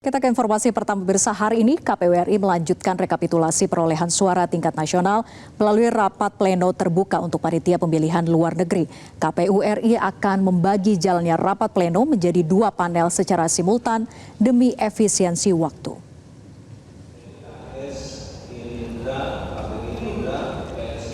Kita ke informasi pertama pemirsa. Hari ini KPU RI melanjutkan rekapitulasi perolehan suara tingkat nasional melalui rapat pleno terbuka untuk panitia pemilihan luar negeri. KPU RI akan membagi jalannya rapat pleno menjadi 2 panel secara simultan demi efisiensi waktu.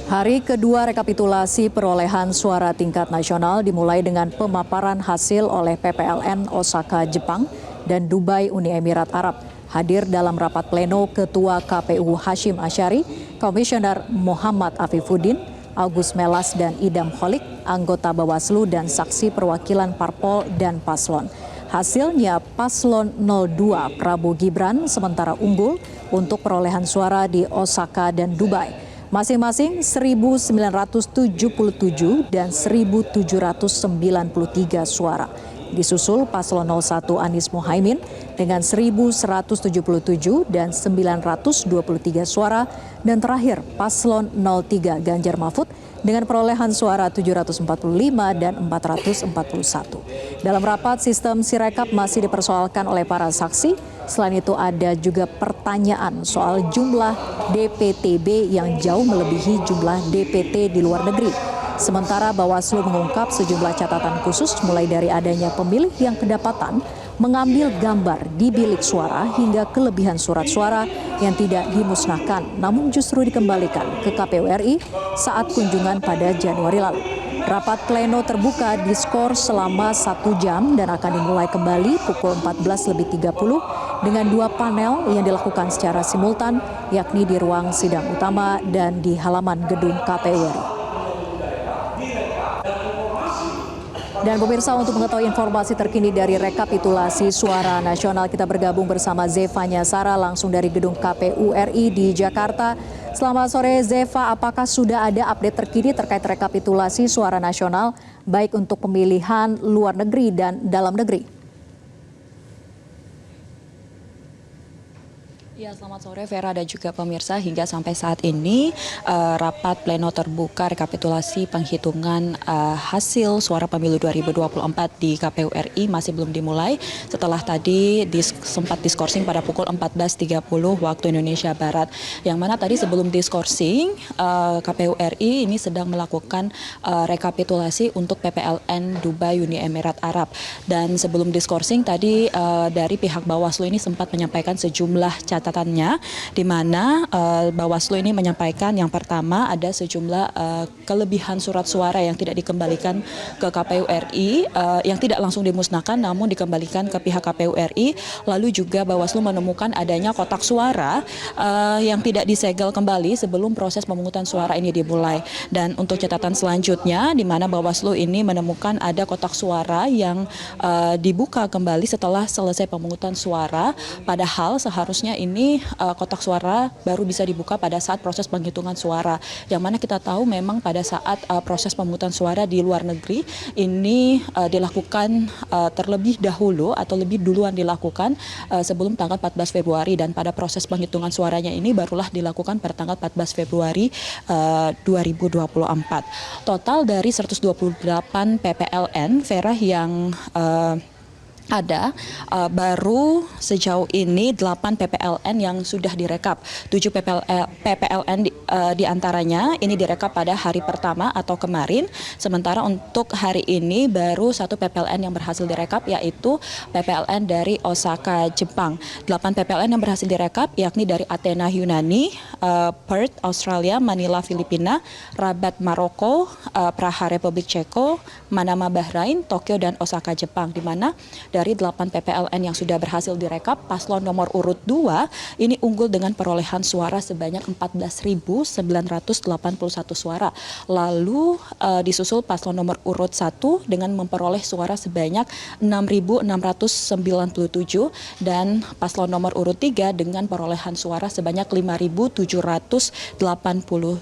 Hari kedua rekapitulasi perolehan suara tingkat nasional dimulai dengan pemaparan hasil oleh PPLN Osaka, Jepang dan Dubai, Uni Emirat Arab. Hadir dalam rapat pleno Ketua KPU Hashim Asyari, Komisioner Muhammad Afifuddin, Agus Melas dan Idam Holik, anggota Bawaslu dan saksi perwakilan Parpol dan Paslon. Hasilnya Paslon 02 Prabowo Gibran sementara unggul untuk perolehan suara di Osaka dan Dubai. Masing-masing 1.977 dan 1.793 suara. Disusul Paslon 01 Anies Mohaimin dengan 1.177 dan 923 suara. Dan terakhir Paslon 03 Ganjar Mahfud dengan perolehan suara 745 dan 441. Dalam rapat, sistem Sirekap masih dipersoalkan oleh para saksi. Selain itu ada juga pertanyaan soal jumlah DPTB yang jauh melebihi jumlah DPT di luar negeri. Sementara Bawaslu mengungkap sejumlah catatan khusus mulai dari adanya pemilih yang kedapatan mengambil gambar di bilik suara hingga kelebihan surat suara yang tidak dimusnahkan namun justru dikembalikan ke KPU RI saat kunjungan pada Januari lalu. Rapat pleno terbuka diskor selama 1 jam dan akan dimulai kembali pukul 14.30 dengan 2 panel yang dilakukan secara simultan yakni di ruang sidang utama dan di halaman gedung KPU RI. Dan pemirsa, untuk mengetahui informasi terkini dari rekapitulasi suara nasional, kita bergabung bersama Zeva Nyasara langsung dari gedung KPU RI di Jakarta. Selamat sore Zeva, apakah sudah ada update terkini terkait rekapitulasi suara nasional baik untuk pemilihan luar negeri dan dalam negeri? Ya, selamat sore Vera dan juga pemirsa. Hingga sampai saat ini rapat pleno terbuka rekapitulasi penghitungan hasil suara pemilu 2024 di KPU RI masih belum dimulai setelah tadi sempat diskorsing pada pukul 14.30 waktu Indonesia Barat. Yang mana tadi sebelum diskorsing KPU RI ini sedang melakukan rekapitulasi untuk PPLN Dubai, Uni Emirat Arab. Dan sebelum diskorsing tadi dari pihak Bawaslu ini sempat menyampaikan sejumlah catatannya, di mana Bawaslu ini menyampaikan yang pertama ada sejumlah kelebihan surat suara yang tidak dikembalikan ke KPU RI, yang tidak langsung dimusnahkan namun dikembalikan ke pihak KPU RI. Lalu juga Bawaslu menemukan adanya kotak suara yang tidak disegel kembali sebelum proses pemungutan suara ini dimulai. Dan untuk catatan selanjutnya, di mana Bawaslu ini menemukan ada kotak suara yang dibuka kembali setelah selesai pemungutan suara, padahal seharusnya ini kotak suara baru bisa dibuka pada saat proses penghitungan suara. Yang mana kita tahu memang pada saat proses pemungutan suara di luar negeri ini dilakukan terlebih dahulu atau lebih duluan dilakukan sebelum tanggal 14 Februari dan pada proses penghitungan suaranya ini barulah dilakukan pada tanggal 14 Februari 2024. Total dari 128 PPLN Vera yang ada baru sejauh ini 8 PPLN yang sudah direkap. 7 PPLN di antaranya ini direkap pada hari pertama atau kemarin. Sementara untuk hari ini baru 1 PPLN yang berhasil direkap, yaitu PPLN dari Osaka, Jepang. 8 PPLN yang berhasil direkap yakni dari Athena, Yunani, Perth, Australia, Manila, Filipina, Rabat, Maroko, Praha, Republik Ceko, Manama, Bahrain, Tokyo, dan Osaka, Jepang. Di mana dari 8 PPLN yang sudah berhasil direkap, paslon nomor urut 2 ini unggul dengan perolehan suara sebanyak 14.981 suara. Lalu disusul paslon nomor urut 1 dengan memperoleh suara sebanyak 6.697 dan paslon nomor urut 3 dengan perolehan suara sebanyak 5.780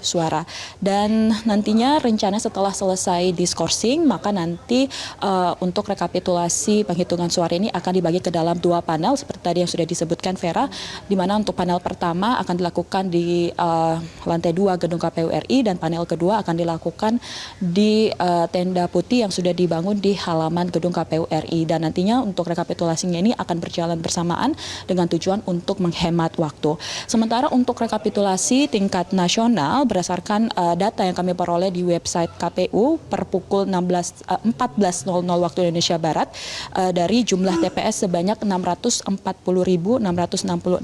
suara. Dan nantinya rencana setelah selesai diskorsing, maka nanti untuk rekapitulasi penghitungan penghitungan suara ini akan dibagi ke dalam 2 panel seperti tadi yang sudah disebutkan Vera, di mana untuk panel pertama akan dilakukan di lantai 2 gedung KPU RI dan panel kedua akan dilakukan di tenda putih yang sudah dibangun di halaman gedung KPU RI, dan nantinya untuk rekapitulasinya ini akan berjalan bersamaan dengan tujuan untuk menghemat waktu. Sementara untuk rekapitulasi tingkat nasional berdasarkan data yang kami peroleh di website KPU per pukul 14.00 waktu Indonesia Barat, dari jumlah TPS sebanyak 640.666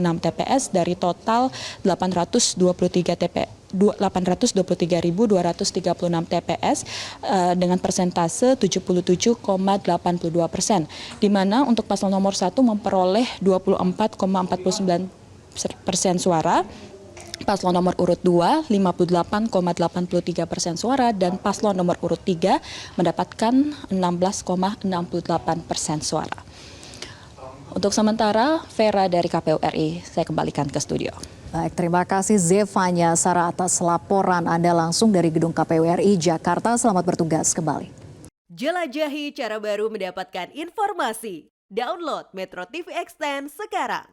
TPS dari total 823.236 TPS dengan persentase 77,82%, di mana untuk paslon nomor 1 memperoleh 24,49% suara, paslon nomor urut 2 58,83% suara, dan paslon nomor urut 3 mendapatkan 16,68% suara. Untuk sementara, Vera dari KPU RI, saya kembalikan ke studio. Baik, terima kasih Zevanya Sarah atas laporan Anda langsung dari gedung KPU RI Jakarta. Selamat bertugas kembali. Jelajahi cara baru mendapatkan informasi. Download Metro TV Extend sekarang.